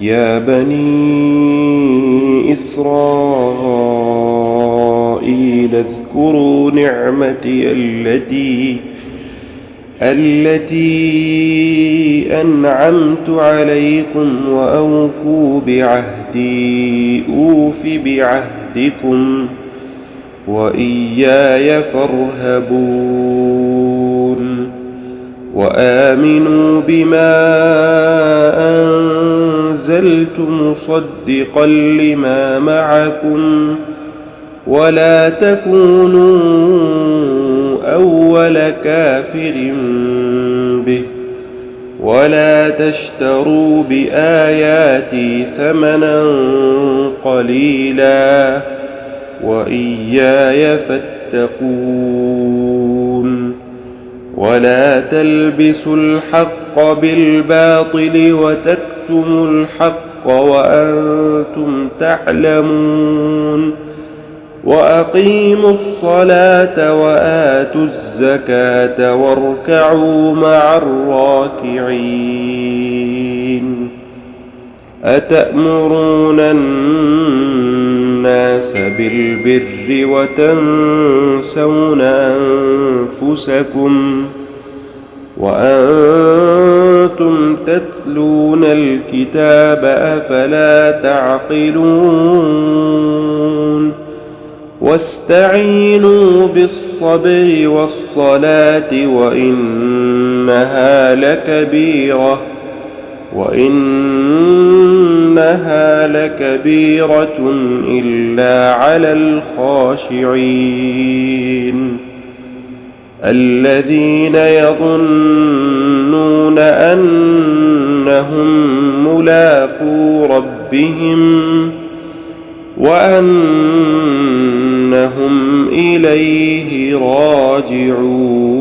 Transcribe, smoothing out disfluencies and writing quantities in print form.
يا بني إسرائيل اذكروا نعمتي التي أنعمت عليكم وأوفوا بعهدي أوف بعهدكم وإياي فارهبون وآمنوا بما أنزلت مصدقا لما معكم ولا تكونوا أول كافر به ولا تشتروا بآياتي ثمنا قليلا وإياي فاتقون ولا تلبسوا الحق بالباطل وتكتموا الحق وأنتم تعلمون وأقيموا الصلاة وآتوا الزكاة واركعوا مع الراكعين أتأمرون الناس بالبر وتنسون أنفسكم وأنتم تتلون الكتاب أفلا تعقلون واستعينوا بالصبر والصلاة وإنها لكبيرة إلا على الخاشعين الذين يظنون أنهم ملاقو ربهم وأنهم إليه راجعون.